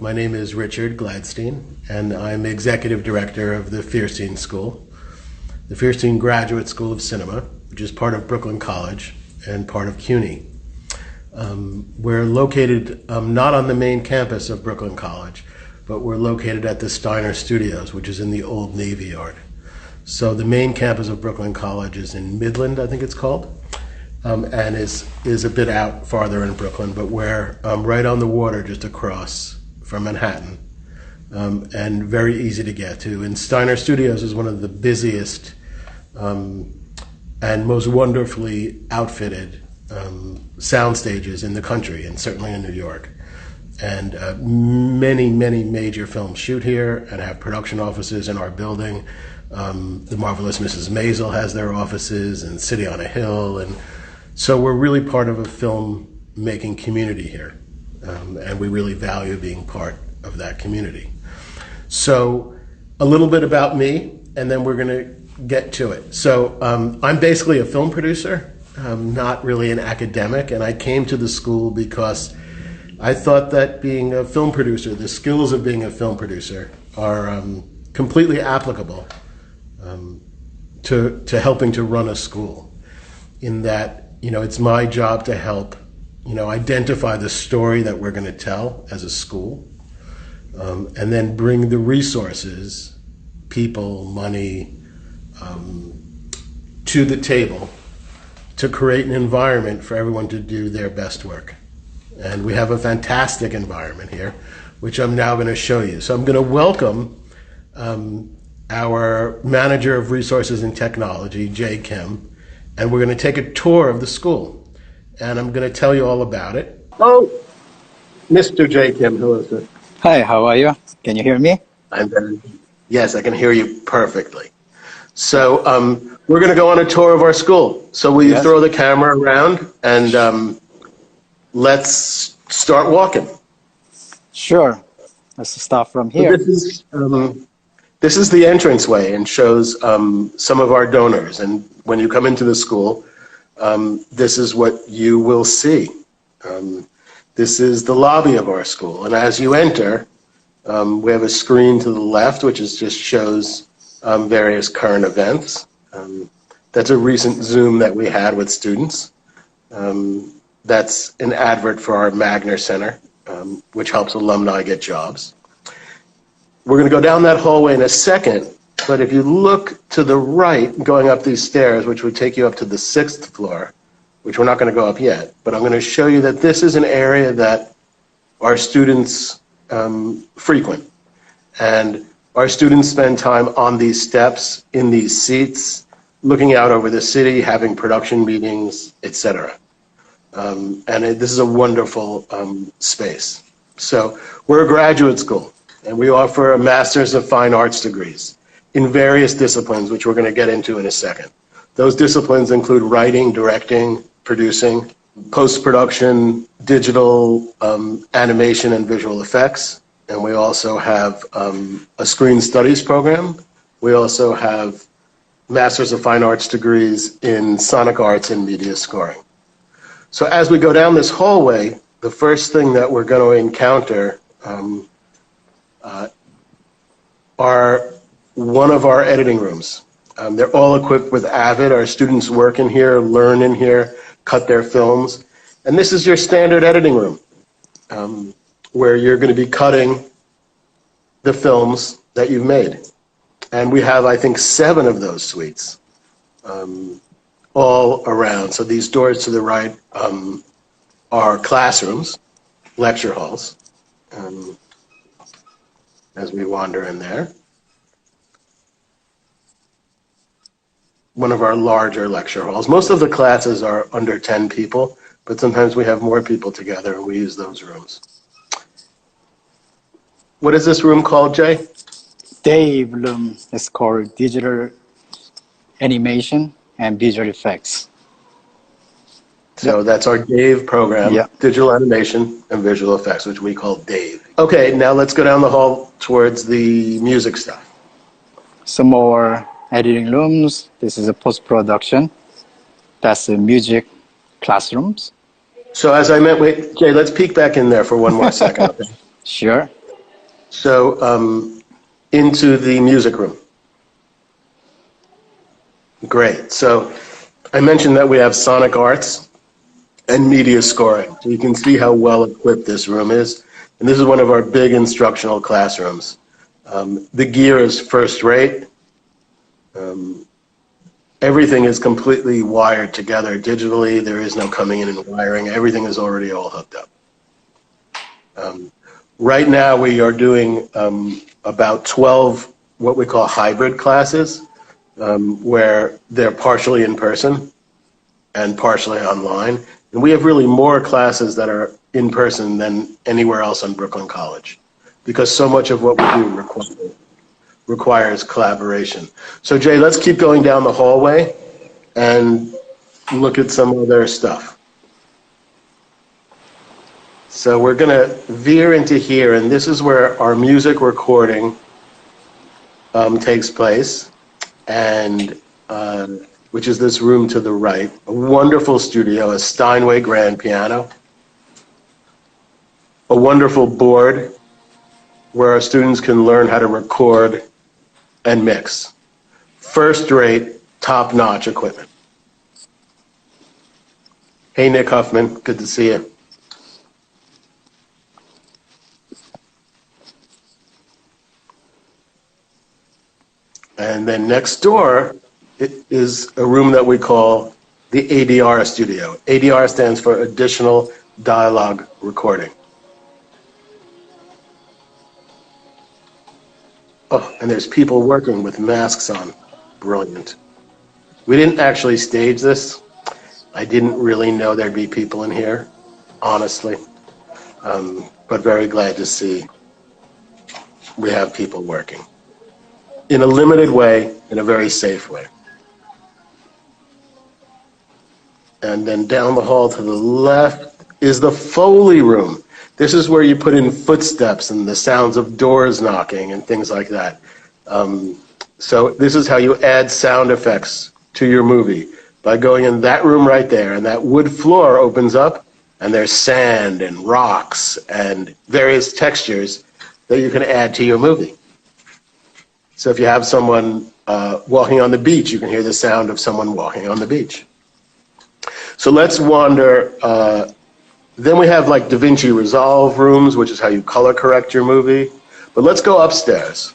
My name is Richard Gladstein, and I'm Executive Director of the Feirstein School, the Feirstein Graduate School of Cinema, which is part of Brooklyn College and part of CUNY. We're located not on the main campus of Brooklyn College, but we're located at the Adr Studios, which is in the old Navy Yard. So the main campus of Brooklyn College is in Midland, I think it's called, and is a bit out farther in Brooklyn, but we're right on the water just across from Manhattan, and very easy to get to. And Adr Studios is one of the busiest and most wonderfully outfitted sound stages in the country, and certainly in New York. And many major films shoot here and have production offices in our building. The Marvelous Mrs. Maisel has their offices, and City on a Hill, and so we're really part of a film-making community here, and we really value being part of that community. So a little bit about me, and then we're going to get to it. So I'm basically a film producer. I'm not really an academic, and I came to the school because I thought that being a film producer, the skills of being a film producer, are completely applicable to helping to run a school. In that, it's my job to help, identify the story that we're going to tell as a school, and then bring the resources, people, money, to the table to create an environment for everyone to do their best work. And we have a fantastic environment here, which I'm now going to show you. So I'm going to welcome our Manager of Resources and Technology, Jay Kim, and we're going to take a tour of the school. And I'm going to tell you all about it. Oh, Mr. Jay Kim, who is it? Hi, how are you? Can you hear me? Yes, I can hear you perfectly. So we're going to go on a tour of our school. So will you throw the camera around and let's start walking. Sure. Let's start from here. So this is the entranceway and shows some of our donors. And when you come into the school, this is what you will see. This is the lobby of our school. And as you enter, we have a screen to the left, which just shows various current events. That's a recent Zoom that we had with students. That's an advert for our Magner Center, which helps alumni get jobs. We're going to go down that hallway in a second, but if you look to the right, going up these stairs, which would take you up to the 6th floor, which we're not going to go up yet, but I'm going to show you that this is an area that our students frequent. And our students spend time on these steps, in these seats, looking out over the city, having production meetings, etc. And this is a wonderful space. So we're a graduate school, and we offer a Master's of Fine Arts degrees in various disciplines, which we're going to get into in a second. Those disciplines include writing, directing, producing, post-production, digital animation and visual effects. And we also have a screen studies program. We also have Masters of Fine Arts degrees in sonic arts and media scoring. So as we go down this hallway, the first thing that we're going to encounter are one of our editing rooms. They're all equipped with Avid. Our students work in here, learn in here, cut their films. And this is your standard editing room, where you're going to be cutting the films that you've made. And we have, I think, 7 of those suites all around. So these doors to the right are classrooms, lecture halls, as we wander in there. One of our larger lecture halls. Most of the classes are under 10 people, but sometimes we have more people together and we use those rooms. What is this room called, Jay? Dave room is called Digital Animation and Visual Effects. So that's our Dave program, Digital Animation and Visual Effects, which we call Dave. Okay, now let's go down the hall towards the music stuff. Some more editing rooms. This is a post-production. That's the music classrooms. So as I meant, wait, Jay, let's peek back in there for one more second. Okay? Sure. So into the music room. Great. So I mentioned that we have sonic arts and media scoring. So you can see how well equipped this room is. And this is one of our big instructional classrooms. The gear is first rate. Everything is completely wired together digitally. There is no coming in and wiring. Everything is already all hooked up. Right now we are doing about 12 what we call hybrid classes, where they're partially in person and partially online. And we have really more classes that are in person than anywhere else on Brooklyn College, because so much of what we do requires collaboration. So Jay, let's keep going down the hallway and look at some other stuff. So we're going to veer into here, and this is where our music recording takes place, and which is this room to the right. A wonderful studio, a Steinway grand piano, a wonderful board where our students can learn how to record and mix. First-rate, top-notch equipment. Hey, Nick Huffman, good to see you. And then next door, it is a room that we call the ADR Studio. ADR stands for Additional Dialogue Recording. Oh, and there's people working with masks on. Brilliant. We didn't actually stage this. I didn't really know there'd be people in here, honestly. But very glad to see we have people working. In a limited way, in a very safe way. And then down the hall to the left is the Foley room. This is where you put in footsteps and the sounds of doors knocking and things like that. So this is how you add sound effects to your movie, by going in that room right there, and that wood floor opens up, and there's sand and rocks and various textures that you can add to your movie. So if you have someone walking on the beach, you can hear the sound of someone walking on the beach. So let's wander. Then we have like DaVinci Resolve rooms, which is how you color correct your movie. But let's go upstairs.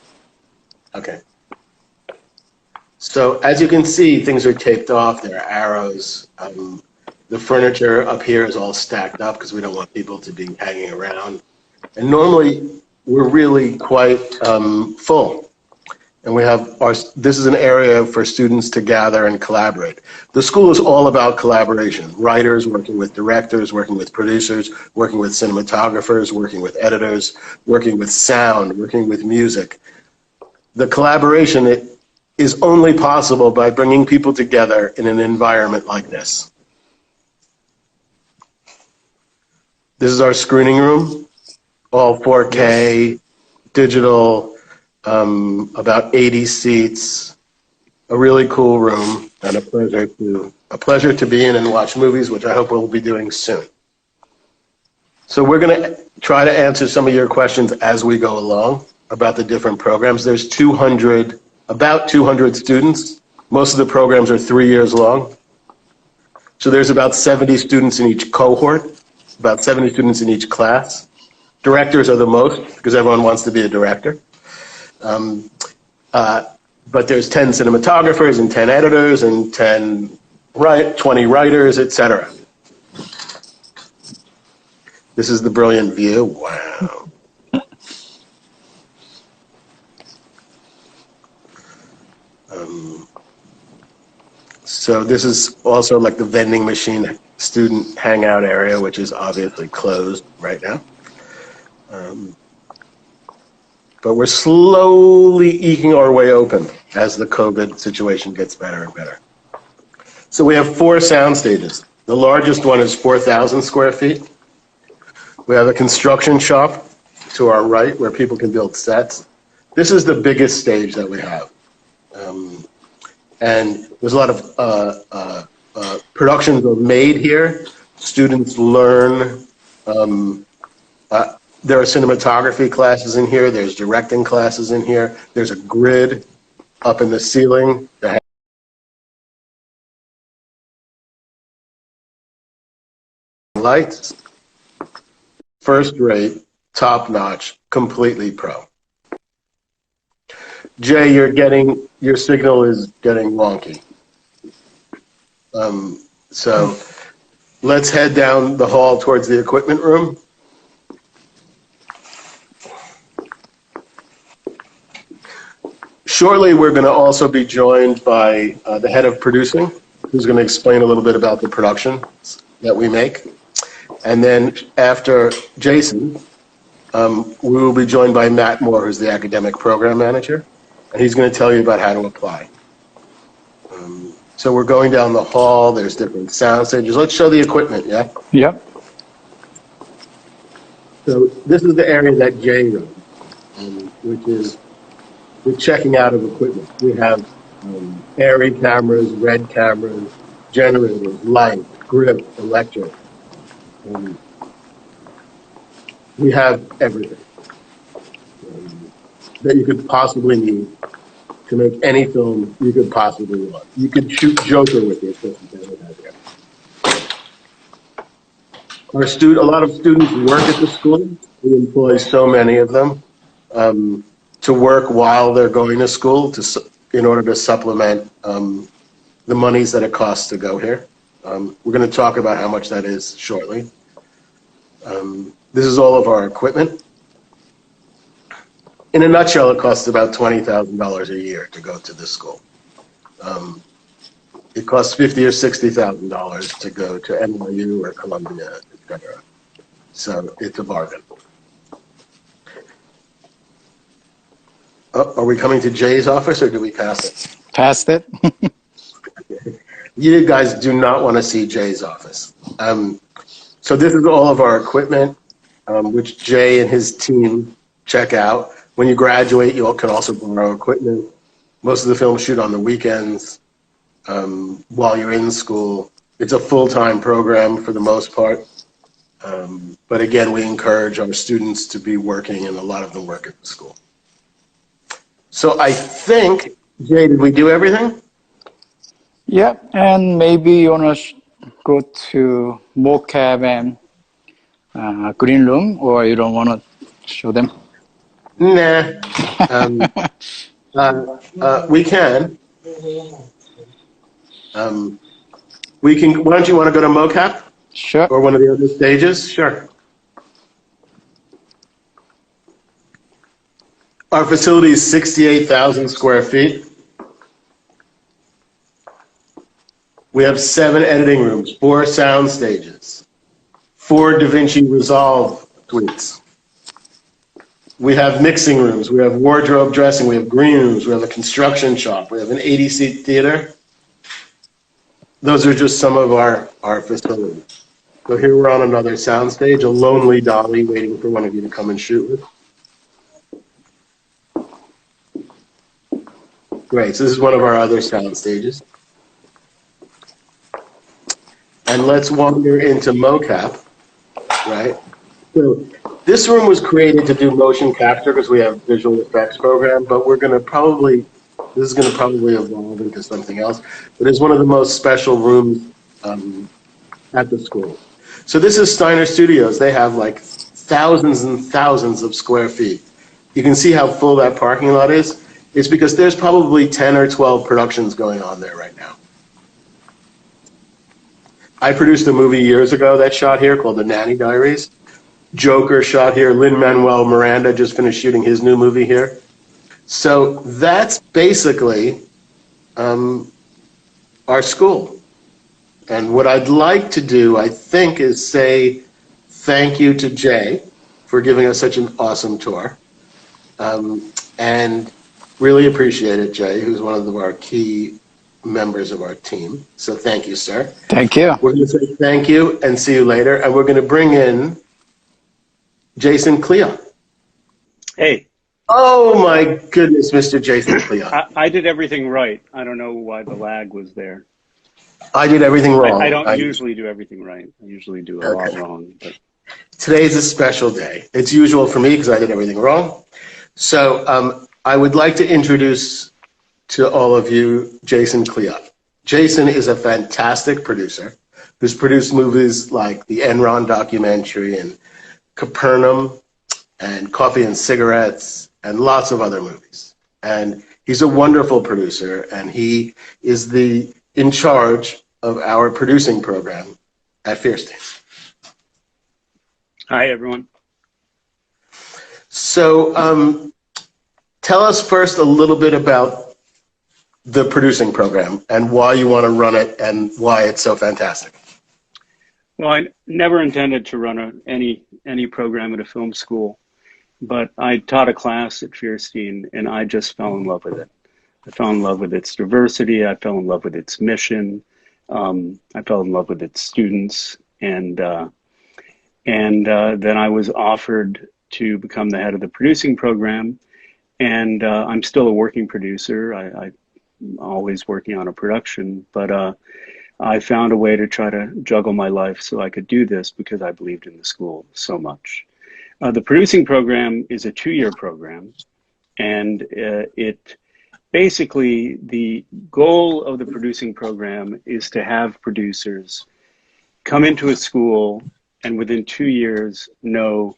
Okay. So as you can see, things are taped off. There are arrows. The furniture up here is all stacked up because we don't want people to be hanging around. And normally we're really quite full. And we have this is an area for students to gather and collaborate. The school is all about collaboration. Writers working with directors, working with producers, working with cinematographers, working with editors, working with sound, working with music. The collaboration is only possible by bringing people together in an environment like this. This is our screening room, all 4K, digital, about 80 seats, a really cool room, and a pleasure to be in and watch movies, which I hope we'll be doing soon. So we're going to try to answer some of your questions as we go along about the different programs. There's about 200 students. Most of the programs are 3 years long. So there's about 70 students in each cohort, about 70 students in each class. Directors are the most, because everyone wants to be a director. But there's 10 cinematographers and 10 editors and 20 writers, etc. This is the brilliant view. Wow. So this is also like the vending machine student hangout area, which is obviously closed right now. But we're slowly eking our way open as the COVID situation gets better and better. So we have 4 sound stages. The largest one is 4,000 square feet. We have a construction shop to our right where people can build sets. This is the biggest stage that we have. And there's a lot of productions are made here. Students learn There are cinematography classes in here. There's directing classes in here. There's a grid up in the ceiling that has lights. First rate, top notch, completely pro. Jay, your signal is getting wonky. So let's head down the hall towards the equipment room. Shortly, we're going to also be joined by the head of producing, who's going to explain a little bit about the production that we make. And then after Jason, we will be joined by Matt Moore, who's the academic program manager, and he's going to tell you about how to apply. So we're going down the hall. There's different sound stages. Let's show the equipment, yeah? Yep. So this is the area that Jay runs, which is the checking out of equipment. We have airy cameras, red cameras, generators, light, grip, electric. We have everything that you could possibly need to make any film you could possibly want. You could shoot Joker with the equipment that we have here. A lot of students work at the school. We employ so many of them to work while they're going to school in order to supplement the monies that it costs to go here. We're going to talk about how much that is shortly. This is all of our equipment. In a nutshell, it costs about $20,000 a year to go to this school. It costs $50,000 or $60,000 to go to NYU or Columbia, etc. So it's a bargain. Oh, are we coming to Jay's office, or do we pass it? Passed it. You guys do not want to see Jay's office. So this is all of our equipment, which Jay and his team check out. When you graduate, you can also borrow equipment. Most of the films shoot on the weekends while you're in school. It's a full-time program for the most part. But again, we encourage our students to be working, and a lot of them work at the school. So I think, Jay, did we do everything? Yep, and maybe you want to go to mocap and green room, or you don't want to show them? Nah. We can. Why don't you want to go to mocap? Sure. Or one of the other stages? Sure. Our facility is 68,000 square feet. We have 7 editing rooms, 4 sound stages, 4 DaVinci Resolve suites. We have mixing rooms, we have wardrobe dressing, we have green rooms, we have a construction shop, we have an 80-seat theater. Those are just some of our facilities. So here we're on another sound stage, a lonely dolly waiting for one of you to come and shoot with. Great, so this is one of our other sound stages. And let's wander into mocap, right? So this room was created to do motion capture because we have visual effects program, but this is going to probably evolve into something else. But it's one of the most special rooms at the school. So this is Steiner Studios. They have like thousands and thousands of square feet. You can see how full that parking lot is. It's because there's probably 10 or 12 productions going on there right now. I produced a movie years ago that shot here called The Nanny Diaries. Joker shot here. Lin-Manuel Miranda just finished shooting his new movie here. So that's basically our school. And what I'd like to do, I think, is say thank you to Jay for giving us such an awesome tour. And really appreciate it, Jay, who's one of our key members of our team. So thank you, sir. Thank you. We're going to say thank you and see you later. And we're going to bring in Jason Kliot. Hey. Oh my goodness, Mr. Jason Kliot. I did everything right. I don't know why the lag was there. I did everything wrong. I don't usually do everything right. I usually do a lot wrong. But. Today's a special day. It's usual for me because I did everything wrong. So I would like to introduce to all of you Jason Kliot. Jason is a fantastic producer who's produced movies like the Enron documentary and Capernaum and Coffee and Cigarettes and lots of other movies. And he's a wonderful producer, and he is in charge of our producing program at Feirstein. Hi, everyone. So tell us first a little bit about the producing program and why you want to run it and why it's so fantastic. Well, I never intended to run any program at a film school, but I taught a class at Feirstein, and I just fell in love with it. I fell in love with its diversity. I fell in love with its mission. I fell in love with its students, and then I was offered to become the head of the producing program, and I'm still a working producer. I'm always working on a production, but I found a way to try to juggle my life so I could do this because I believed in the school so much. The producing program is a 2-year program, and it basically, the goal of the producing program is to have producers come into a school and within 2 years know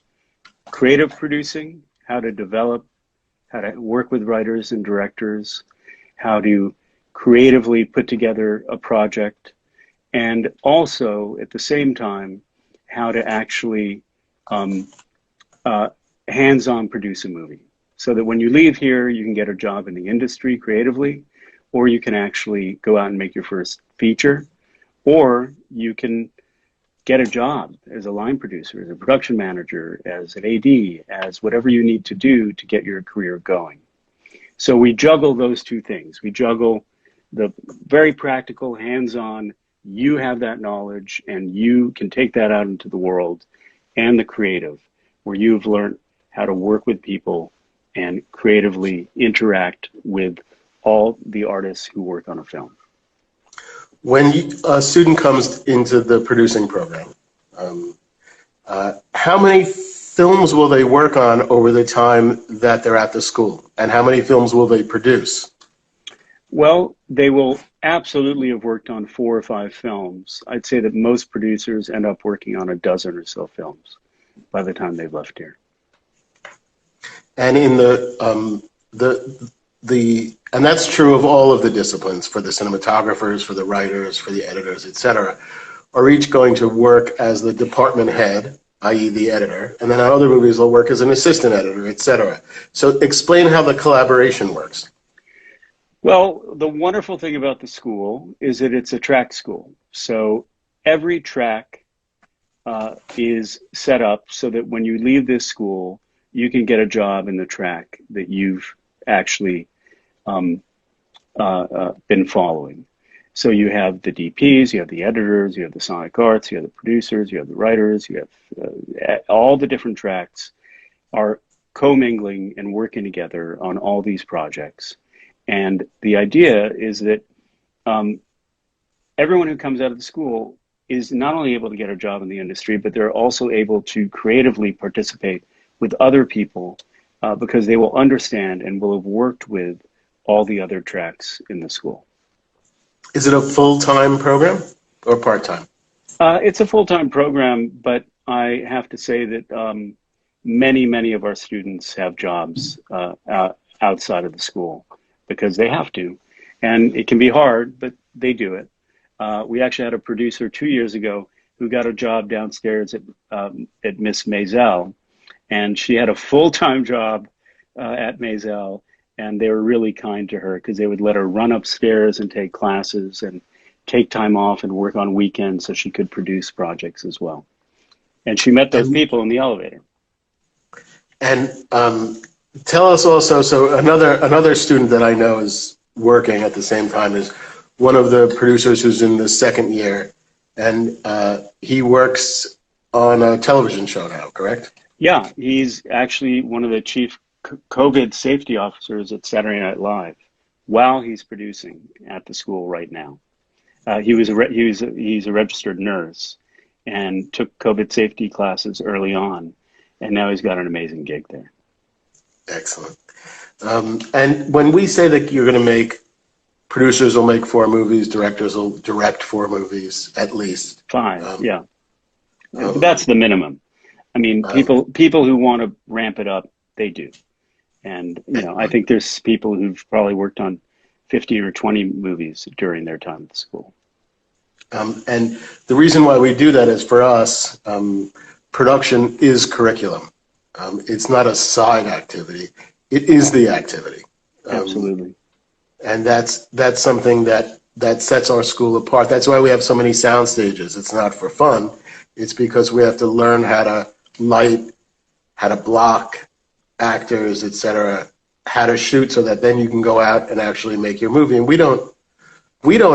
creative producing, how to develop, how to work with writers and directors, how to creatively put together a project, and also at the same time, how to actually hands-on produce a movie. So that when you leave here, you can get a job in the industry creatively, or you can actually go out and make your first feature, or you can get a job as a line producer, as a production manager, as an AD, as whatever you need to do to get your career going. So we juggle those two things. We juggle the very practical, hands-on, you have that knowledge and you can take that out into the world, and the creative, where you've learned how to work with people and creatively interact with all the artists who work on a film. When a student comes into the producing program, how many films will they work on over the time that they're at the school? And how many films will they produce? Well, they will absolutely have worked on 4 or 5 films. I'd say that most producers end up working on a dozen or so films by the time they've left here. And in and that's true of all of the disciplines, for the cinematographers, for the writers, for the editors, etc., are each going to work as the department head, i.e. the editor, and then on other movies they'll work as an assistant editor, etc. So explain how the collaboration works. Well, the wonderful thing about the school is that it's a track school. So every track is set up so that when you leave this school, you can get a job in the track that you've actually been following. So you have the DPs, you have the editors, you have the sonic arts, you have the producers, you have the writers, you have all the different tracks are commingling and working together on all these projects. And the idea is that everyone who comes out of the school is not only able to get a job in the industry, but they're also able to creatively participate with other people because they will understand and will have worked with all the other tracks in the school. Is it a full-time program or part-time? It's a full-time program, but I have to say that many of our students have jobs outside of the school because they have to. And it can be hard, but they do it. We actually had a producer 2 years ago who got a job downstairs at Miss Maisel, and she had a full-time job at Maisel, and they were really kind to her because they would let her run upstairs and take classes and take time off and work on weekends so she could produce projects as well. And she met those people in the elevator. And tell us also, so another student that I know is working at the same time is one of the producers who's in the second year, and he works on a television show now, correct? Yeah, he's actually one of the chief COVID safety officers at Saturday Night Live while he's producing at the school right now. He's a registered nurse, and took COVID safety classes early on. And now he's got an amazing gig there. Excellent. And when we say that you're going to make, producers will make 4 movies, directors will direct 4 movies at least. 5, yeah. That's the minimum. I mean, people who want to ramp it up, they do. And, you know, I think there's people who've probably worked on 50 or 20 movies during their time at the school. And the reason why we do that is, for us, production is curriculum. It's not a side activity. It is the activity. Absolutely. And that's something that sets our school apart. That's why we have so many sound stages. It's not for fun. It's because we have to learn how to light, how to block actors, etc., how to shoot, so that then you can go out and actually make your movie. And we don't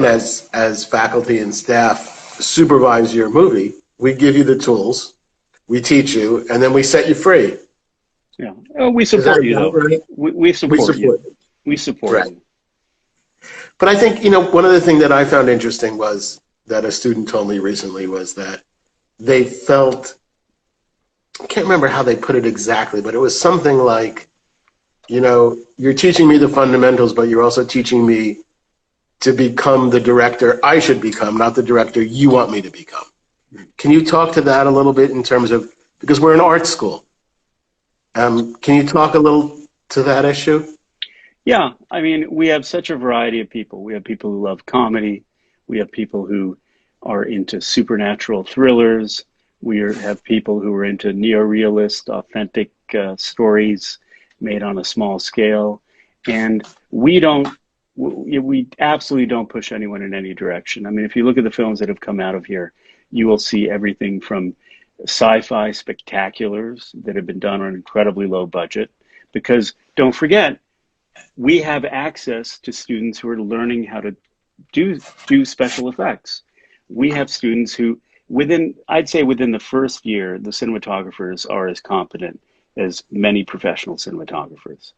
as faculty and staff supervise your movie. We give you the tools, we teach you, and then we set you free. Yeah. Oh, we support you, though. Right? We support you. We support you. But I think, you know, one of the things that I found interesting was that a student told me recently was that they felt, I can't remember how they put it exactly, but it was something like, you know, you're teaching me the fundamentals, but you're also teaching me to become the director I should become, not the director you want me to become. Can you talk to that a little bit in terms of, because we're an art school, can you talk a little to that issue? Yeah, I mean, we have such a variety of people. We have people who love comedy. We have people who are into supernatural thrillers. We have people who are into neorealist, authentic stories made on a small scale. And we absolutely don't push anyone in any direction. I mean, if you look at the films that have come out of here, you will see everything from sci-fi spectaculars that have been done on an incredibly low budget. Because don't forget, we have access to students who are learning how to do special effects. We have students who, I'd say within the first year, the cinematographers are as competent as many professional cinematographers.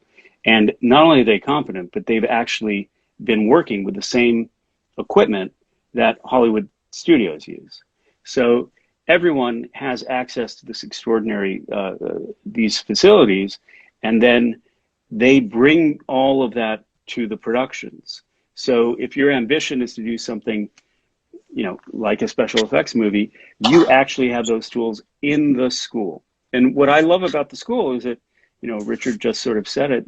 And not only are they competent, but they've actually been working with the same equipment that Hollywood studios use. So everyone has access to this extraordinary, these facilities, and then they bring all of that to the productions. So if your ambition is to do something, you know, like a special effects movie, you actually have those tools in the school. And what I love about the school is that, you know, Richard just sort of said it.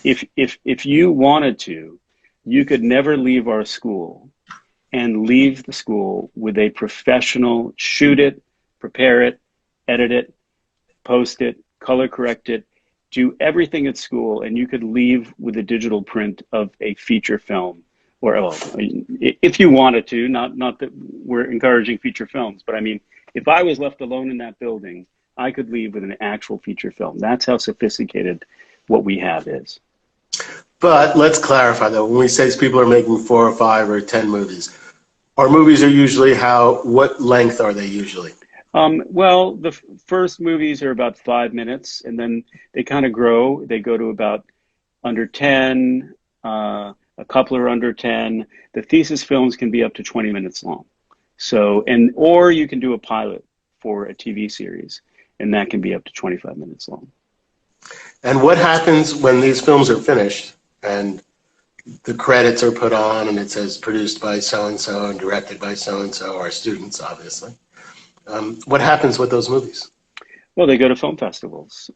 If you wanted to, you could never leave our school and leave the school with a professional shoot it, prepare it, edit it, post it, color correct it, do everything at school, and you could leave with a digital print of a feature film. Or, well, if you wanted to, not that we're encouraging feature films, but I mean, if I was left alone in that building, I could leave with an actual feature film. That's how sophisticated what we have is. But let's clarify, though, when we say people are making 4 or 5 or 10 movies, our movies are usually what length are they usually? Well, the first movies are about 5 minutes, and then they kind of grow. They go to about under 10, a couple are under 10. The thesis films can be up to 20 minutes long. So, or you can do a pilot for a TV series, and that can be up to 25 minutes long. And what happens when these films are finished and the credits are put on and it says produced by so-and-so and directed by so-and-so, our students, obviously? What happens with those movies? Well, they go to film festivals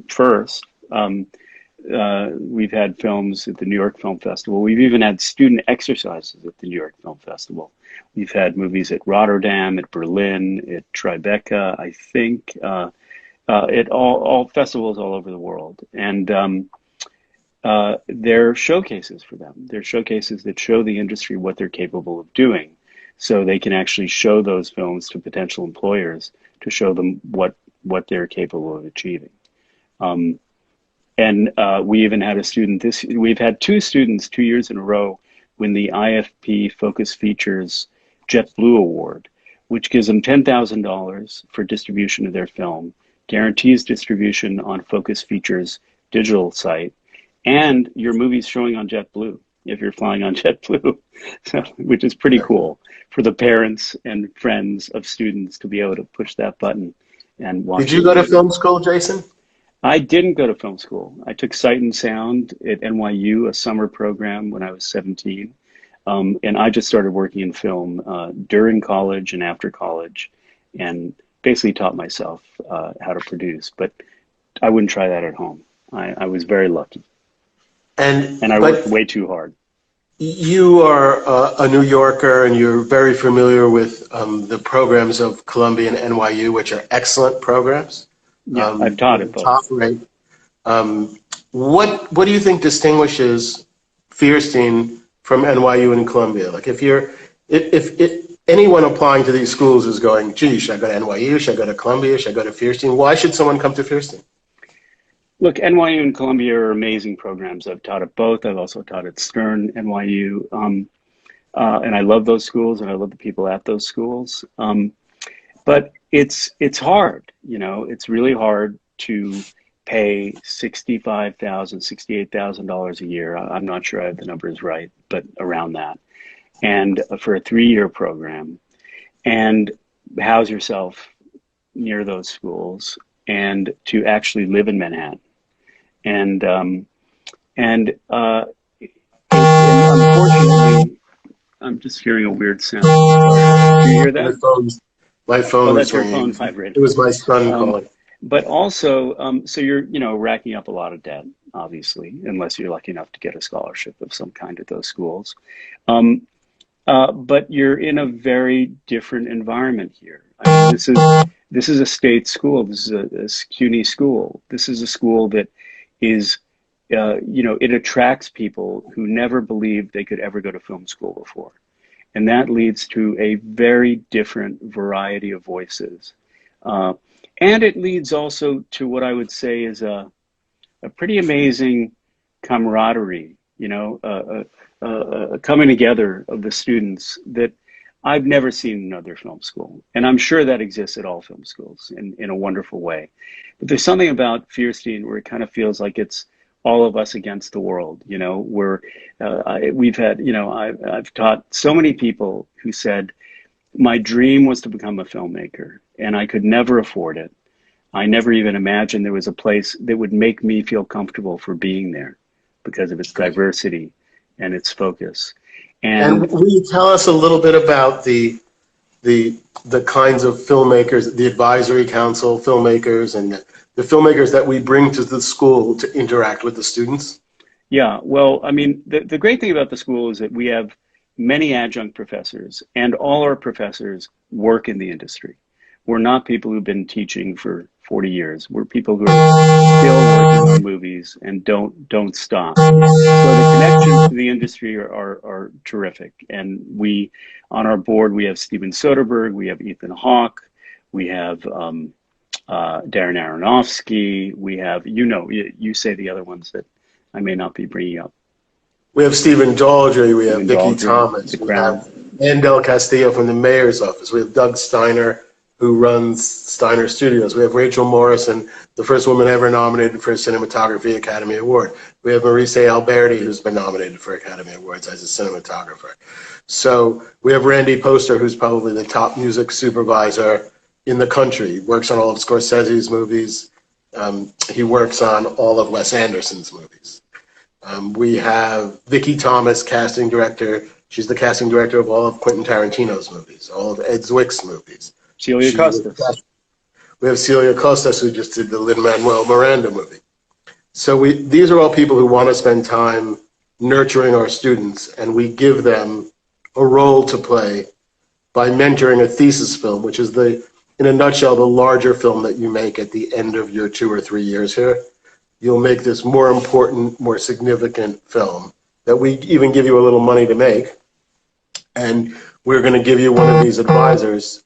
first. We've had films at the New York Film Festival. We've even had student exercises at the New York Film Festival. We've had movies at Rotterdam, at Berlin, at Tribeca, I think, at all festivals all over the world. And they're showcases for them. They're showcases that show the industry what they're capable of doing. So they can actually show those films to potential employers to show them what they're capable of achieving. And we even had a student we've had 2 students 2 years in a row win the IFP Focus Features JetBlue Award, which gives them $10,000 for distribution of their film, guarantees distribution on Focus Features digital site, and your movie's showing on JetBlue. if you're flying on JetBlue, so, which is pretty cool for the parents and friends of students to be able to push that button and watch. Did you go to film school, Jason? I didn't go to film school. I took Sight and Sound at NYU, a summer program when I was 17. And I just started working in film during college and after college, and basically taught myself how to produce. But I wouldn't try that at home. I was very lucky. And I worked way too hard. You are a New Yorker, and you're very familiar with the programs of Columbia and NYU, which are excellent programs. Yeah, I've taught it both. Top rate. What do you think distinguishes Feirstein from NYU and Columbia? Like, if anyone applying to these schools is going, gee, should I go to NYU? Should I go to Columbia? Should I go to Feirstein? Why should someone come to Feirstein? Look, NYU and Columbia are amazing programs. I've taught at both. I've also taught at Stern, NYU. And I love those schools, and I love the people at those schools. But it's hard, you know, it's really hard to pay $65,000, $68,000 a year. I'm not sure I have the numbers right, but around that. And for a 3-year program, and house yourself near those schools, and to actually live in Manhattan. And unfortunately, I'm just hearing a weird sound. Do you hear that? My phone was your ringing. phone vibrating. It was my son calling. But also, so you're, you know, racking up a lot of debt, obviously, unless you're lucky enough to get a scholarship of some kind at those schools. But you're in a very different environment here. I mean, this is a state school. This is a CUNY school. This is a school that is, you know, it attracts people who never believed they could ever go to film school before. And that leads to a very different variety of voices. And it leads also to what I would say is a pretty amazing camaraderie, you know, a coming together of the students that I've never seen in other film school. And I'm sure that exists at all film schools in a wonderful way. But there's something about Feirstein where it kind of feels like it's all of us against the world, you know, where we've had, you know, I've taught so many people who said, my dream was to become a filmmaker and I could never afford it. I never even imagined there was a place that would make me feel comfortable for being there because of its diversity and its focus. And will you tell us a little bit about the kinds of filmmakers, the advisory council filmmakers, and the filmmakers that we bring to the school to interact with the students? Yeah, well, I mean, the great thing about the school is that we have many adjunct professors, and all our professors work in the industry. We're not people who've been teaching for 40 years. We're people who are still working on movies and don't stop. So the connections to the industry are terrific. And we, on our board, we have Steven Soderbergh, we have Ethan Hawke, we have Darren Aronofsky, we have, you know, you say the other ones that I may not be bringing up. We have Stephen Daldry, we have Vicky Thomas, we have Andel Castillo from the mayor's office, we have Doug Steiner, who runs Steiner Studios. We have Rachel Morrison, the first woman ever nominated for a Cinematography Academy Award. We have Marise Alberti, who's been nominated for Academy Awards as a cinematographer. So we have Randy Poster, who's probably the top music supervisor in the country, works on all of Scorsese's movies. He works on all of Wes Anderson's movies. We have Vicky Thomas, casting director. She's the casting director of all of Quentin Tarantino's movies, all of Ed Zwick's movies. Celia Costas. We have Celia Costas, who just did the Lin-Manuel Miranda movie. So these are all people who want to spend time nurturing our students, and we give them a role to play by mentoring a thesis film, which is in a nutshell, the larger film that you make at the end of your 2 or 3 years here. You'll make this more important, more significant film that we even give you a little money to make. And we're going to give you one of these advisors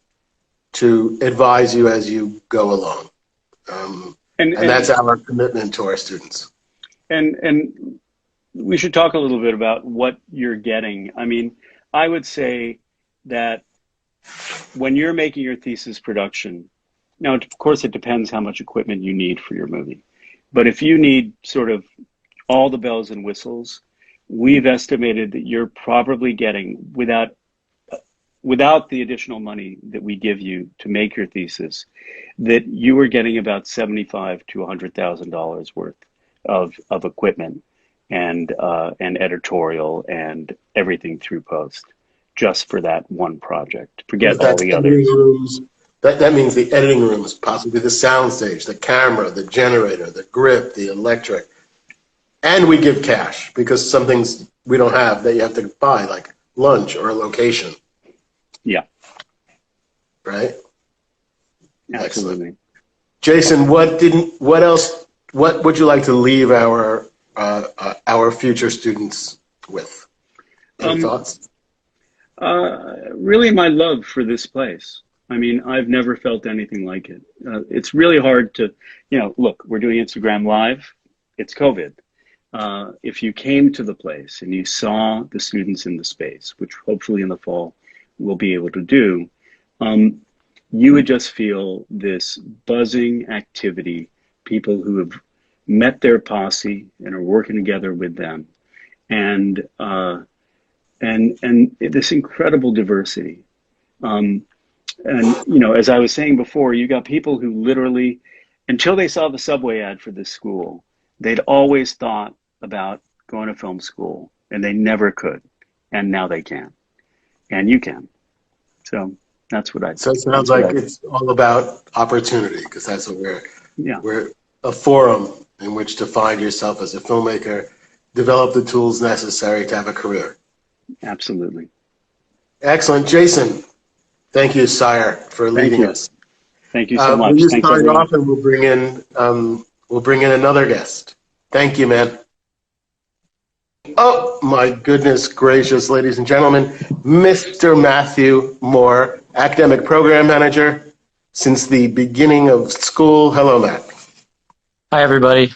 to advise you as you go along. And that's our commitment to our students. And we should talk a little bit about what you're getting. I mean, I would say that when you're making your thesis production, now, of course, it depends how much equipment you need for your movie. But if you need sort of all the bells and whistles, we've estimated that you're probably getting, without the additional money that we give you to make your thesis, that you are getting about $75,000 to $100,000 worth of equipment and editorial and everything through post, just for that one project. Forget all the others. Rooms. That means the editing rooms, possibly the sound stage, the camera, the generator, the grip, the electric. And we give cash, because some things we don't have that you have to buy, like lunch or a location. Yeah. Right? Absolutely. Excellent. Jason, what would you like to leave our future students with? Any thoughts? Really, my love for this place. I mean, I've never felt anything like it. It's really hard to, look, we're doing Instagram Live. It's COVID. If you came to the place and you saw the students in the space, which hopefully in the fall we'll be able to do, you would just feel this buzzing activity, people who have met their posse and are working together with them, and this incredible diversity. And, as I was saying before, you got people who literally, until they saw the subway ad for this school, they'd always thought about going to film school, and they never could. And now they can. And you can. So that's what I think. So it sounds like it's all about opportunity, because that's what we're a forum in which to find yourself as a filmmaker, develop the tools necessary to have a career. Absolutely. Excellent. Jason, thank you, sire, for leading us. Thank you so much. We'll just start off, and we'll bring in another guest. Thank you, man. Oh my goodness gracious, ladies and gentlemen, Mr. Matthew Moore, Academic Program Manager since the beginning of school. Hello, Matt. Hi, everybody.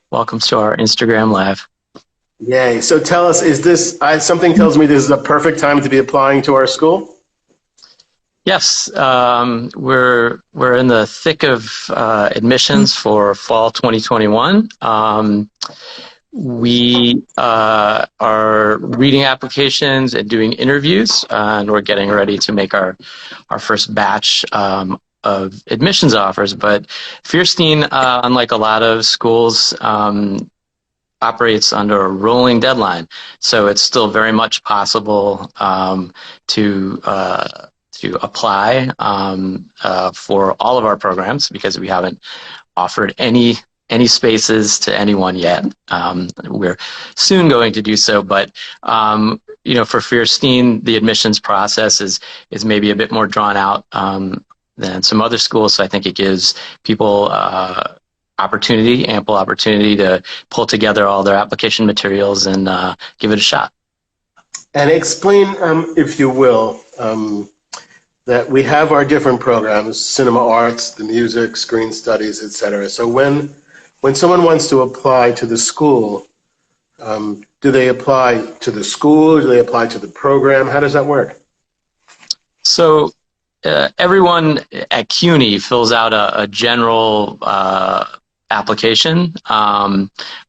Welcome to our Instagram Live. Yay. So tell us, is this, something tells me this is a perfect time to be applying to our school? Yes, we're in the thick of admissions for fall 2021. We are reading applications and doing interviews, and we're getting ready to make our first batch of admissions offers. But Feirstein, unlike a lot of schools, operates under a rolling deadline, so it's still very much possible to apply for all of our programs, because we haven't offered any spaces to anyone yet. We're soon going to do so, but for Feirstein, the admissions process is maybe a bit more drawn out than some other schools. So I think it gives people ample opportunity to pull together all their application materials and give it a shot. And explain, if you will, that we have our different programs: cinema arts, the music, screen studies, etc. So when someone wants to apply to the school, do they apply to the school? Do they apply to the program? How does that work? So everyone at CUNY fills out a general application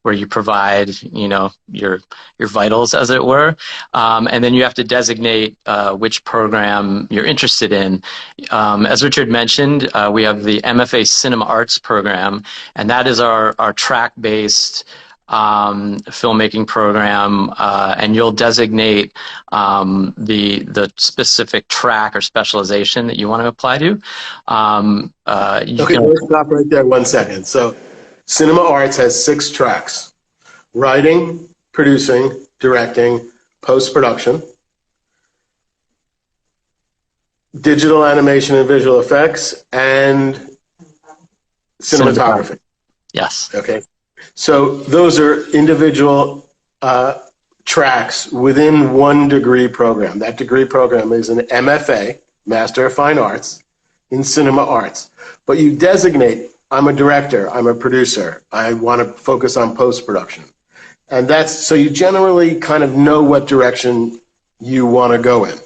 where you provide your vitals, as it were, and then you have to designate which program you're interested in. As Richard mentioned, we have the MFA Cinema Arts program, and that is our track-based filmmaking program, and you'll designate the specific track or specialization that you want to apply to. Okay, let's stop right there 1 second. So cinema arts has 6 tracks: writing, producing, directing, post-production, digital animation and visual effects, and cinematography. Yes. Okay. So those are individual tracks within one degree program. That degree program is an MFA, Master of Fine Arts, in Cinema Arts. But you designate, I'm a director, I'm a producer, I want to focus on post-production. And that's, so you generally kind of know what direction you want to go in,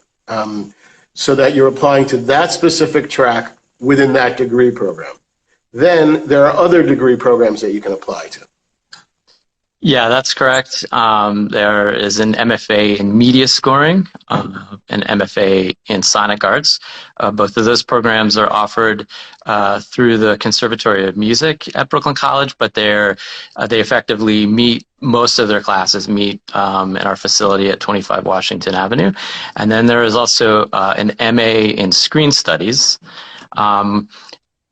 so that you're applying to that specific track within that degree program. Then there are other degree programs that you can apply to. Yeah, that's correct. There is an MFA in media scoring, an MFA in sonic arts. Both of those programs are offered through the Conservatory of Music at Brooklyn College, but they effectively meet, most of their classes meet in our facility at 25 Washington Avenue. And then there is also an MA in screen studies.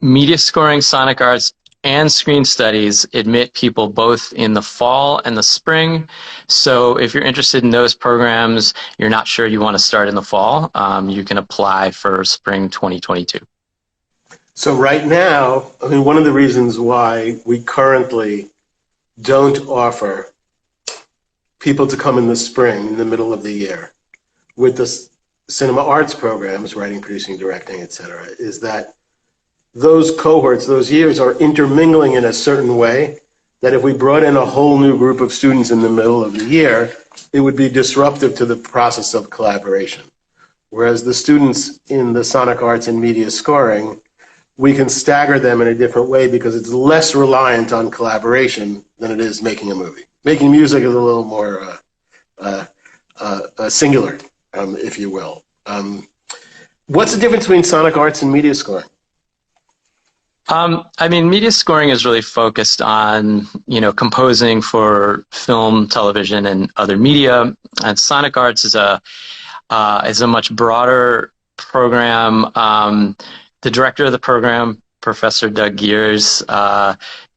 Media scoring, sonic arts, and screen studies admit people both in the fall and the spring. So if you're interested in those programs, you're not sure you want to start in the fall, you can apply for spring 2022. So right now, I mean, one of the reasons why we currently don't offer people to come in the spring, in the middle of the year, with the cinema arts programs, writing, producing, directing, etc., is that those cohorts, those years are intermingling in a certain way that if we brought in a whole new group of students in the middle of the year, it would be disruptive to the process of collaboration. Whereas the students in the sonic arts and media scoring, we can stagger them in a different way because it's less reliant on collaboration than it is making a movie. Making music is a little more singular, if you will. What's the difference between sonic arts and media scoring? I mean, media scoring is really focused on, composing for film, television, and other media. And sonic arts is a much broader program. The director of the program, Professor Doug Gears,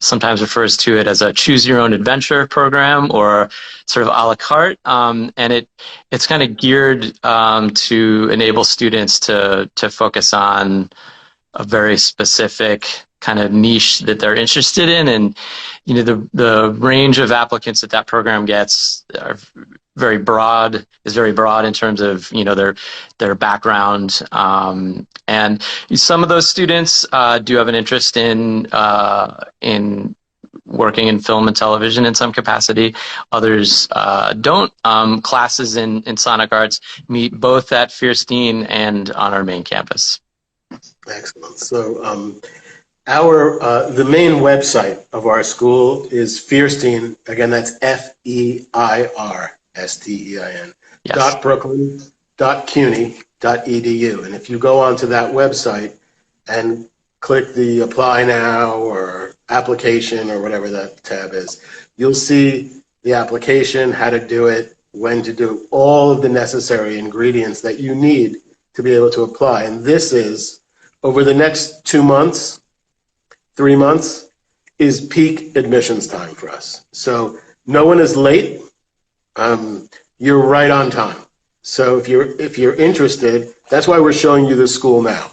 sometimes refers to it as a choose your own adventure program or sort of a la carte. And it's kind of geared to enable students to focus on a very specific kind of niche that they're interested in. And, the range of applicants that program gets are very broad in terms of, their background. And some of those students do have an interest in working in film and television in some capacity. Others don't. Classes in sonic arts meet both at Feirstein and on our main campus. Excellent. So the main website of our school is Feirstein. Again, that's FEIRSTEIN. Yes. .brooklyn.cuny.edu. And if you go onto that website and click the apply now or application or whatever that tab is, you'll see the application, how to do it, when to do it, all of the necessary ingredients that you need to be able to apply. And this is, over the next 2 months, 3 months, is peak admissions time for us. So no one is late. You're right on time. So if you're interested, that's why we're showing you the school now.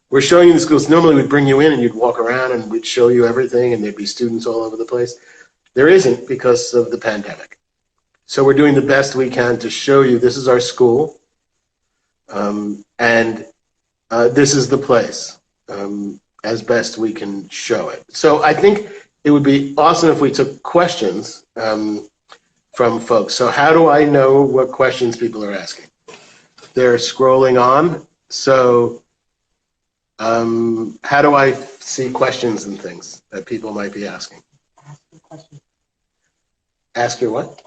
We're showing you the schools. Normally we'd bring you in and you'd walk around and we'd show you everything and there'd be students all over the place. There isn't because of the pandemic. So we're doing the best we can to show you this is our school. This is the place, as best we can show it. So I think it would be awesome if we took questions from folks. So how do I know what questions people are asking? They're scrolling on. So how do I see questions and things that people might be asking? Ask your what?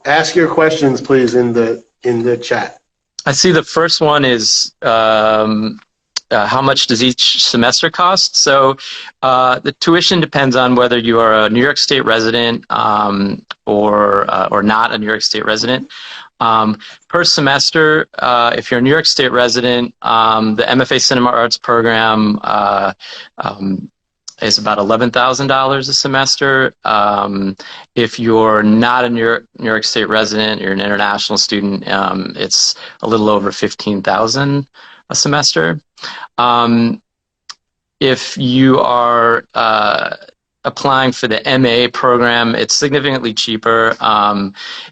Ask your questions, please, in the chat. I see the first one is how much does each semester cost? So the tuition depends on whether you are a New York State resident or not a New York State resident. Per semester, if you're a New York State resident, the MFA Cinema Arts program is about $11,000 a semester. If you're not a New York State resident, you're an international student, it's a little over $15,000 a semester. If you are applying for the MA program, it's significantly cheaper.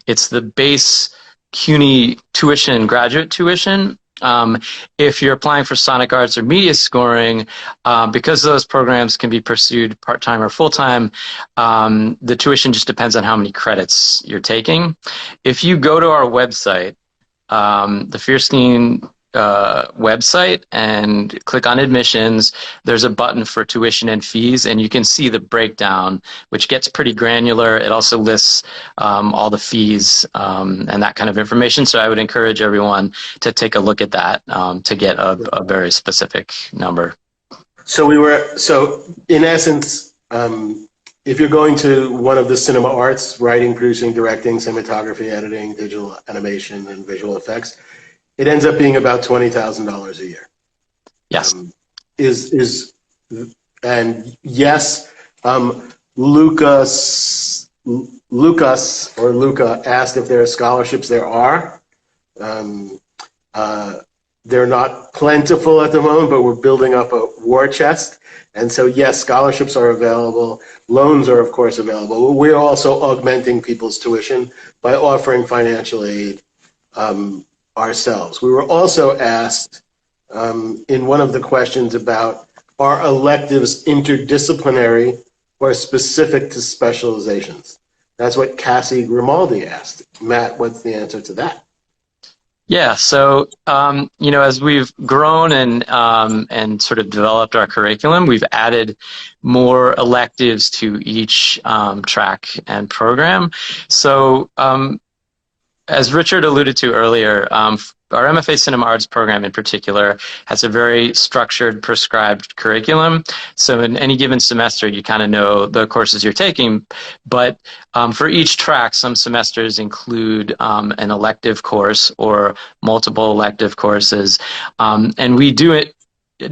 It's the base CUNY tuition, graduate tuition. If you're applying for sonic arts or media scoring, because those programs can be pursued part-time or full-time, the tuition just depends on how many credits you're taking. If you go to our website, the Feirstein website and click on admissions. There's a button for tuition and fees, and you can see the breakdown, which gets pretty granular. It also lists all the fees and that kind of information. So I would encourage everyone to take a look at that to get a very specific number. So in essence, if you're going to one of the cinema arts, writing, producing, directing, cinematography, editing, digital animation, and visual effects, it ends up being about $20,000 a year. Yes. And yes, Luca asked if there are scholarships. There are. They're not plentiful at the moment, but we're building up a war chest. And so, yes, scholarships are available. Loans are, of course, available. We're also augmenting people's tuition by offering financial aid ourselves. We were also asked in one of the questions about, are electives interdisciplinary or specific to specializations? That's what Cassie Grimaldi asked. Matt, what's the answer to that? Yeah, so as we've grown and sort of developed our curriculum, we've added more electives to each track and program. So as Richard alluded to earlier, our MFA Cinema Arts program in particular has a very structured, prescribed curriculum. So in any given semester, you kind of know the courses you're taking. But for each track, some semesters include an elective course or multiple elective courses. And we do it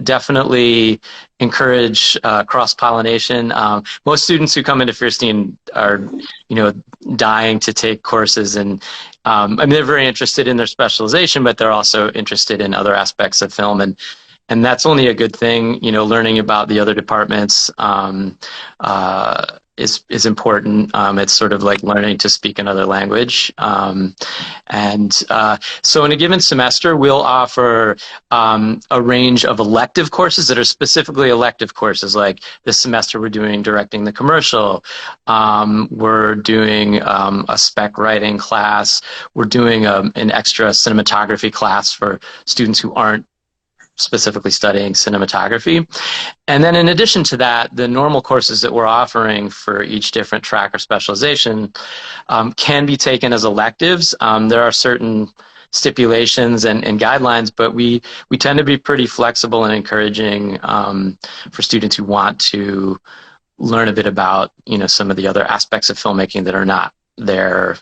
definitely encourage cross-pollination. Most students who come into Feirstein are, dying to take courses, and they're very interested in their specialization, but they're also interested in other aspects of film, and that's only a good thing. Learning about the other departments is important. It's sort of like learning to speak another language. So in a given semester, we'll offer a range of elective courses that are specifically elective courses. Like this semester, we're doing directing the commercial. We're doing a spec writing class. We're doing an extra cinematography class for students who aren't specifically studying cinematography. And then in addition to that, the normal courses that we're offering for each different track or specialization can be taken as electives. There are certain stipulations and guidelines, but we tend to be pretty flexible and encouraging for students who want to learn a bit about some of the other aspects of filmmaking that are not their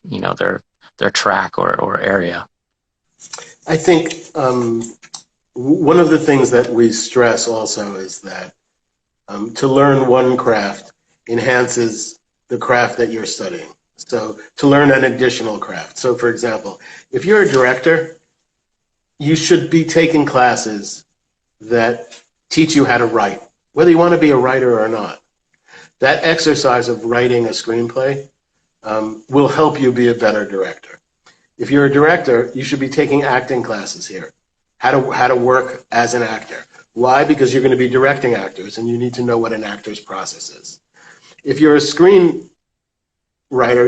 track or area. I think one of the things that we stress also is that to learn one craft enhances the craft that you're studying. So to learn an additional craft. So for example, if you're a director, you should be taking classes that teach you how to write, whether you want to be a writer or not. That exercise of writing a screenplay will help you be a better director. If you're a director, you should be taking acting classes here. How to work as an actor. Why? Because you're going to be directing actors and you need to know what an actor's process is. If you're a screenwriter,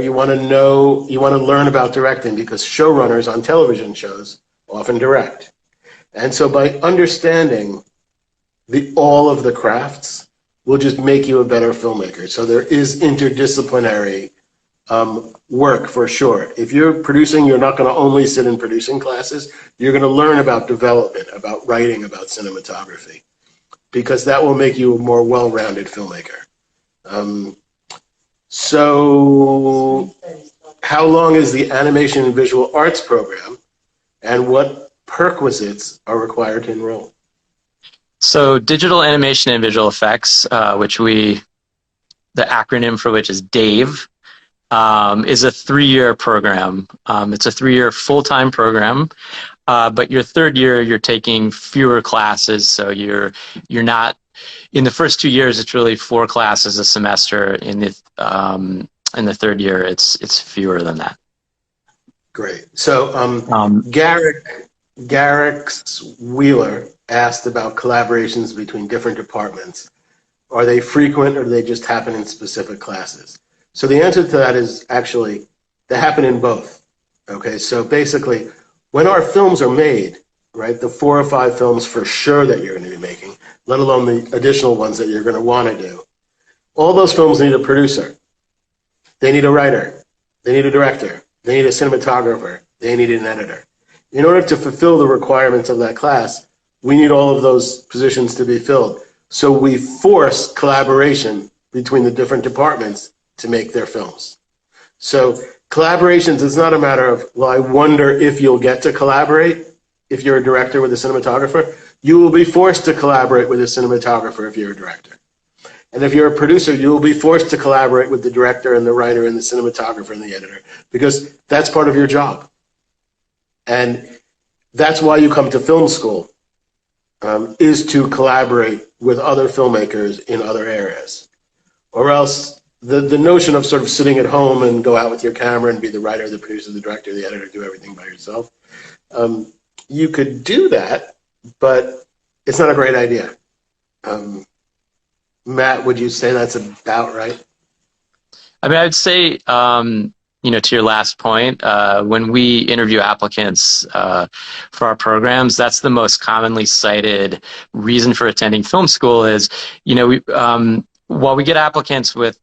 you want to learn about directing because showrunners on television shows often direct. And so by understanding all of the crafts will just make you a better filmmaker. So there is interdisciplinary work for sure. If you're producing, you're not going to only sit in producing classes. You're going to learn about development, about writing, about cinematography, because that will make you a more well-rounded filmmaker. So how long is the animation and visual arts program, and what perquisites are required to enroll? So digital animation and visual effects, the acronym for which is DAVE, is a 3-year program. It's a 3-year full-time program, but your third year you're taking fewer classes. So you're not in the first 2 years. It's really 4 classes a semester. In the third year, it's fewer than that. Great. So Garrick Wheeler asked about collaborations between different departments. Are they frequent or do they just happen in specific classes? So the answer to that is actually they happen in both. Okay, so basically when our films are made, right? The 4 or 5 films for sure that you're going to be making, let alone the additional ones that you're going to want to do. All those films need a producer. They need a writer. They need a director. They need a cinematographer. They need an editor. In order to fulfill the requirements of that class, we need all of those positions to be filled. So we force collaboration between the different departments to make their films. So collaborations is not a matter of, well, I wonder if you'll get to collaborate if you're a director with a cinematographer. You will be forced to collaborate with a cinematographer if you're a director. And if you're a producer, you will be forced to collaborate with the director and the writer and the cinematographer and the editor, because that's part of your job. And that's why you come to film school, is to collaborate with other filmmakers in other areas. Or else the notion of sort of sitting at home and go out with your camera and be the writer, the producer, the director, the editor, do everything by yourself. You could do that, but it's not a great idea. Matt, would you say that's about right? I mean, I'd say, to your last point, when we interview applicants for our programs, that's the most commonly cited reason for attending film school is, while we get applicants with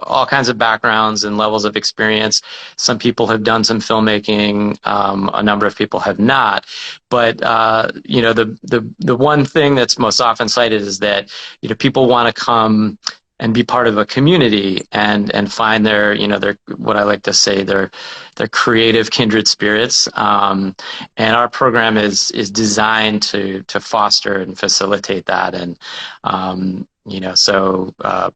all kinds of backgrounds and levels of experience, some people have done some filmmaking, a number of people have not. But, the one thing that's most often cited is that, people want to come and be part of a community and find their what I like to say, their creative kindred spirits. And our program is designed to foster and facilitate that. And,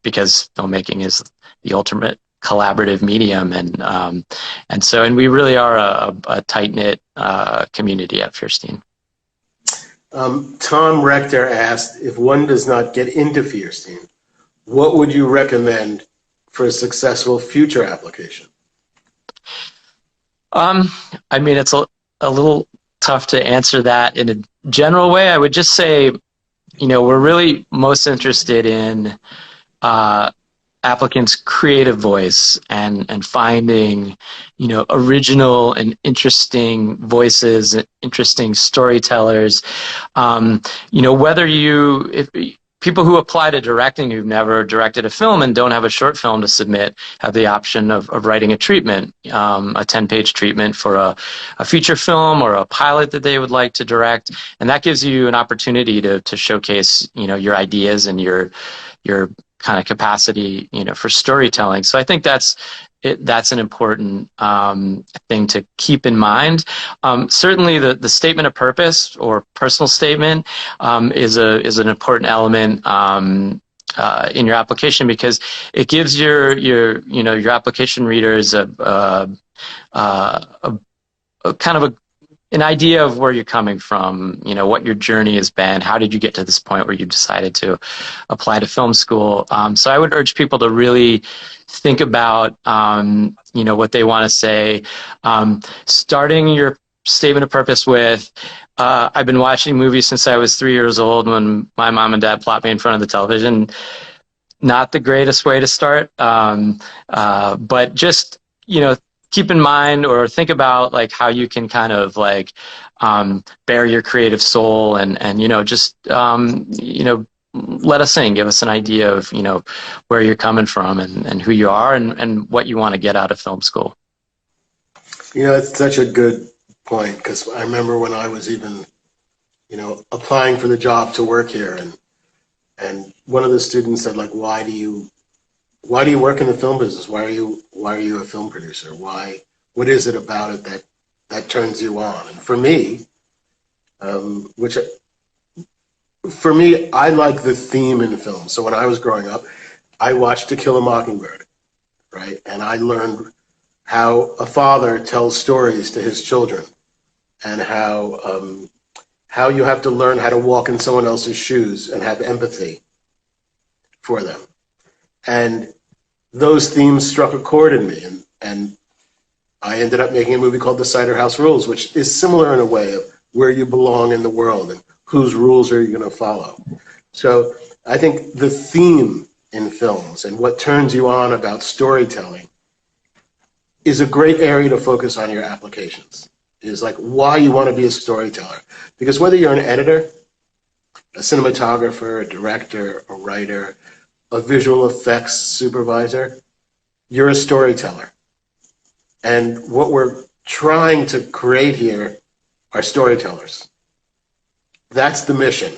because filmmaking is the ultimate collaborative medium, and we really are a tight-knit community at Feirstein. Tom Rector asked, if one does not get into Feirstein, what would you recommend for a successful future application? I mean, it's a little tough to answer that in a general way. I would just say, we're really most interested in applicants' creative voice and finding, original and interesting voices, interesting storytellers. If people who apply to directing who've never directed a film and don't have a short film to submit have the option of writing a treatment, a 10-page treatment for a feature film or a pilot that they would like to direct. And that gives you an opportunity to showcase, your ideas and your kind of capacity, for storytelling. So I think that's an important thing to keep in mind. Certainly, the statement of purpose or personal statement is an important element in your application, because it gives your application readers a kind of an idea of where you're coming from, what your journey has been, how did you get to this point where you decided to apply to film school. So I would urge people to really think about, what they want to say. Starting your statement of purpose with, I've been watching movies since I was 3 years old when my mom and dad plopped me in front of the television. Not the greatest way to start, but just, keep in mind or think about like how you can kind of like bear your creative soul and just let us in, give us an idea of where you're coming from and who you are and what you want to get out of film school. It's such a good point, because I remember when I was even applying for the job to work here, and one of the students said, like, why do you work in the film business? Why are you a film producer? What is it about it that turns you on? And for me, I like the theme in film. So when I was growing up, I watched To Kill a Mockingbird, right? And I learned how a father tells stories to his children, and how you have to learn how to walk in someone else's shoes and have empathy for them. And those themes struck a chord in me, and I ended up making a movie called The Cider House Rules, which is similar in a way of where you belong in the world and whose rules are you going to follow. So I think the theme in films and what turns you on about storytelling is a great area to focus on your applications. is like why you want to be a storyteller. Because whether you're an editor, a cinematographer, a director, a writer, a visual effects supervisor, you're a storyteller. And what we're trying to create here are storytellers. That's the mission.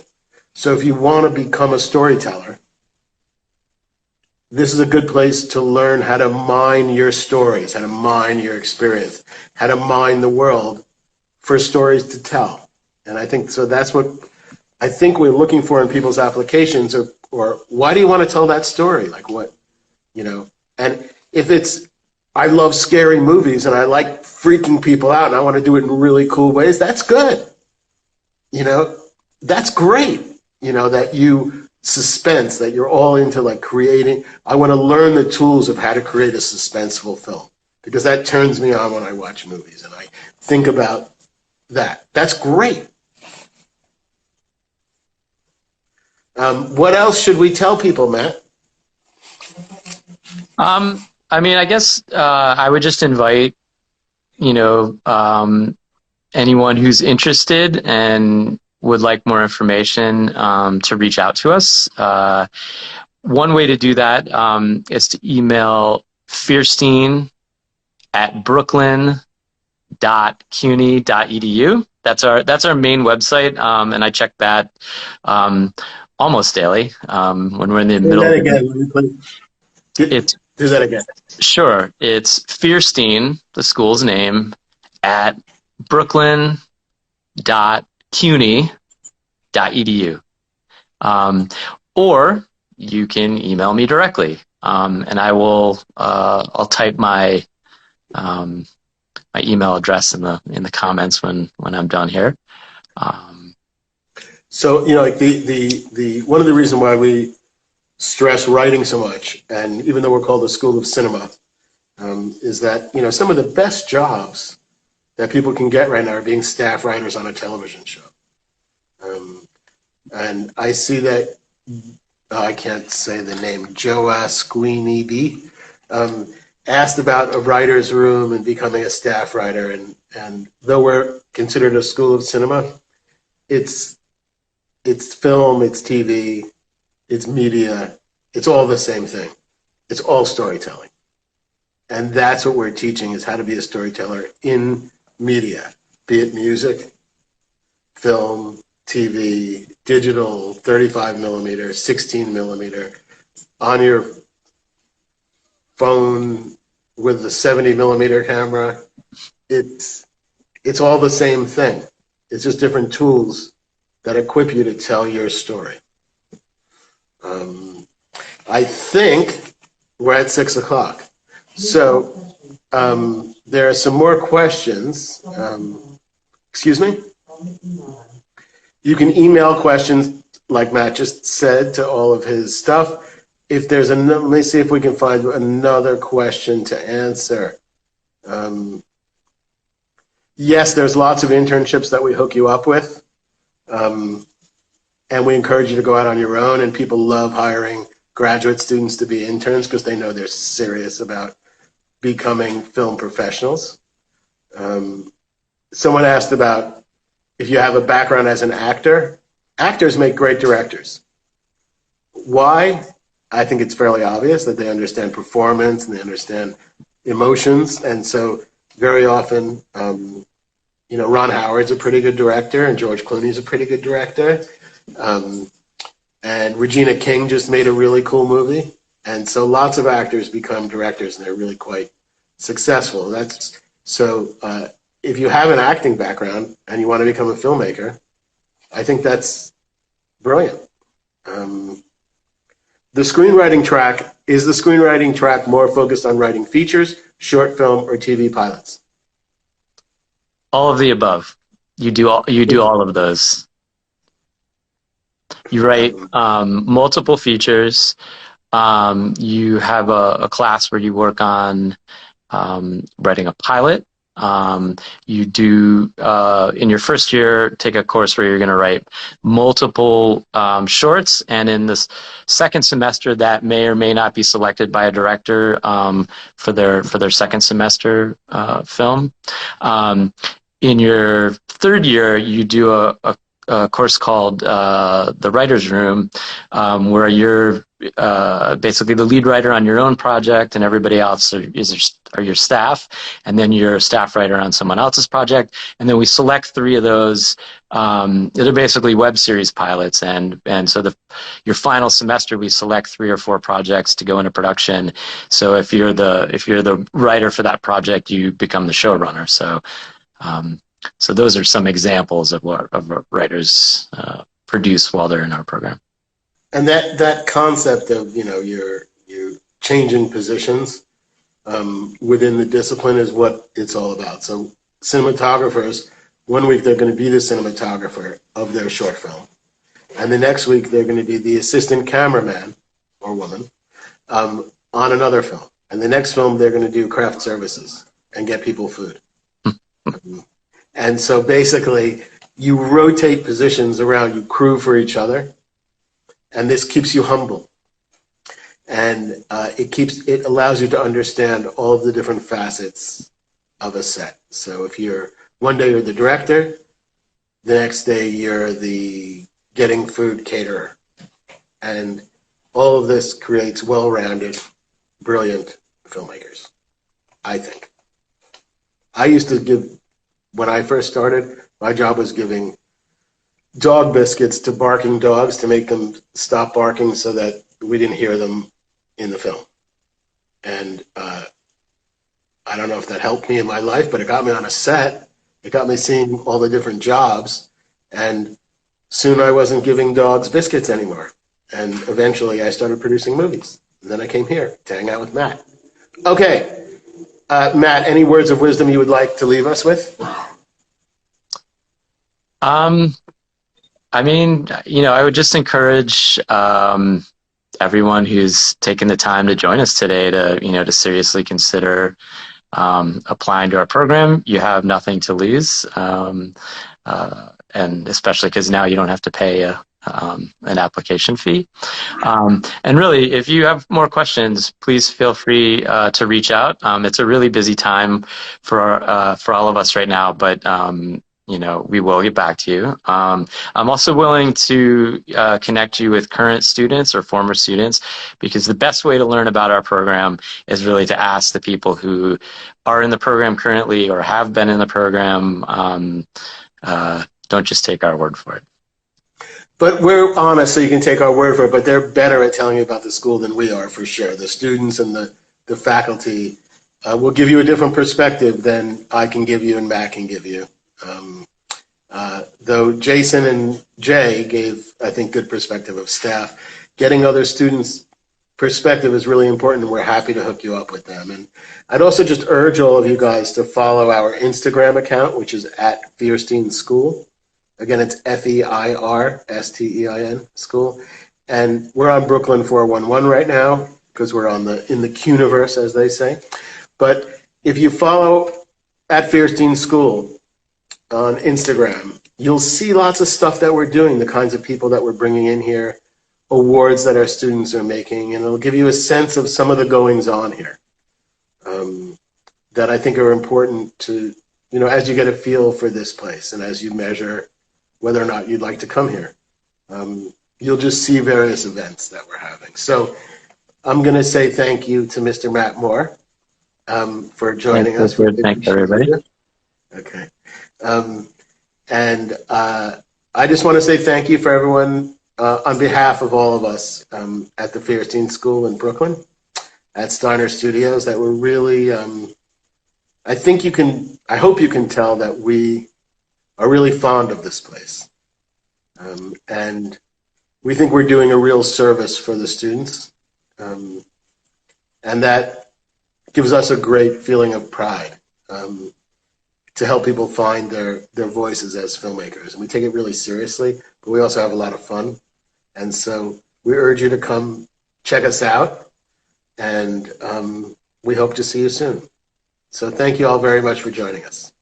So if you want to become a storyteller, this is a good place to learn how to mine your stories, how to mine your experience, how to mine the world for stories to tell. And I think so that's what I think we're looking for in people's applications, or why do you want to tell that story? Like what, you know? And if it's, I love scary movies and I like freaking people out and I want to do it in really cool ways, that's good. You know, that's great. You know, that you suspense, that you're all into like creating. I want to learn the tools of how to create a suspenseful film because that turns me on when I watch movies and I think about that. That's great. What else should we tell people, Matt? I mean, I guess I would just invite, you know, anyone who's interested and would like more information to reach out to us. One way to do that is to email Feirstein at brooklyn.cuny.edu. That's our main website, and I check that almost daily when we're in the middle. Do that again. Do that again. Sure. It's Feirstein, the school's name, at brooklyn.cuny.edu. Or you can email me directly, and I will. I'll type my my email address in the comments when I'm done here. So you know, like the one of the reasons why we stress writing so much, and even though we're called the School of Cinema, is that you know some of the best jobs that people can get right now are being staff writers on a television show. And I see that I can't say the name, Joa Squeenie asked about a writer's room and becoming a staff writer, and though we're considered a School of Cinema, it's film, it's TV, it's media, it's all the same thing. It's all storytelling. And that's what we're teaching, is how to be a storyteller in media, be it music, film, TV, digital, 35 millimeter, 16 millimeter, on your phone with the 70 millimeter camera. It's all the same thing. It's just different tools that equip you to tell your story. I think we're at 6 o'clock. So there are some more questions. Excuse me? You can email questions, like Matt just said, to all of his stuff. If there's let me see if we can find another question to answer. Yes, there's lots of internships that we hook you up with. And we encourage you to go out on your own, and people love hiring graduate students to be interns because they know they're serious about becoming film professionals. Someone asked about if you have a background as an actor. Actors make great directors. Why? I think it's fairly obvious that they understand performance and they understand emotions, and so very often, you know, Ron Howard's a pretty good director, and George Clooney's a pretty good director. And Regina King just made a really cool movie. And so lots of actors become directors, and they're really quite successful. If you have an acting background and you want to become a filmmaker, I think that's brilliant. The screenwriting track, is the screenwriting track more focused on writing features, short film, or TV pilots? All of the above. You do all of those. You write multiple features. You have a class where you work on writing a pilot. You do, in your first year, take a course where you're going to write multiple shorts, and in this second semester, that may or may not be selected by a director for their second semester film. in your third year, you do a course called the Writer's Room, where you're basically the lead writer on your own project, and everybody else are your staff, and then you're a staff writer on someone else's project. And then we select 3 of those. They're basically web series pilots, and so your final semester we select 3 or 4 projects to go into production. So if you're the writer for that project, you become the showrunner. So those are some examples of what writers produce while they're in our program. And that concept of, you're changing positions within the discipline is what it's all about. So cinematographers, one week they're going to be the cinematographer of their short film, and the next week they're going to be the assistant cameraman or woman on another film, and the next film they're going to do craft services and get people food. And so basically you rotate positions around, you crew for each other, and this keeps you humble. And it allows you to understand all of the different facets of a set. So if one day you're the director, the next day you're the getting food caterer. And all of this creates well-rounded, brilliant filmmakers, I think. When I first started, my job was giving dog biscuits to barking dogs to make them stop barking so that we didn't hear them in the film. And I don't know if that helped me in my life, but it got me on a set. It got me seeing all the different jobs. And soon I wasn't giving dogs biscuits anymore. And eventually I started producing movies. And then I came here to hang out with Matt. Okay. Matt, any words of wisdom you would like to leave us with? I mean, I would just encourage everyone who's taken the time to join us today to seriously consider applying to our program. You have nothing to lose, and especially because now you don't have to pay an application fee. And really, if you have more questions, please feel free to reach out. It's a really busy time for all of us right now, but we will get back to you. I'm also willing to connect you with current students or former students, because the best way to learn about our program is really to ask the people who are in the program currently or have been in the program. Don't just take our word for it. But we're honest, so you can take our word for it, but they're better at telling you about the school than we are, for sure. The students and the faculty will give you a different perspective than I can give you and Matt can give you. Though Jason and Jay gave, I think, good perspective of staff, getting other students' perspective is really important, and we're happy to hook you up with them. And I'd also just urge all of you guys to follow our Instagram account, which is at Feirstein School. Again, it's Feirstein School. And we're on Brooklyn 411 right now, because we're in the Quniverse, as they say. But if you follow at Feirstein School on Instagram, you'll see lots of stuff that we're doing, the kinds of people that we're bringing in here, awards that our students are making, and it'll give you a sense of some of the goings on here that I think are important to, as you get a feel for this place and as you measure whether or not you'd like to come here. You'll just see various events that we're having. So I'm going to say thank you to Mr. Matt Moore for joining us. Thanks, everybody. Okay. And I just want to say thank you for everyone on behalf of all of us at the Feirstein School in Brooklyn, at Adr Studios, that we're really, I hope you can tell that we are really fond of this place. And we think we're doing a real service for the students. And that gives us a great feeling of pride. To help people find their voices as filmmakers. And we take it really seriously, but we also have a lot of fun. And so we urge you to come check us out, and we hope to see you soon. So thank you all very much for joining us.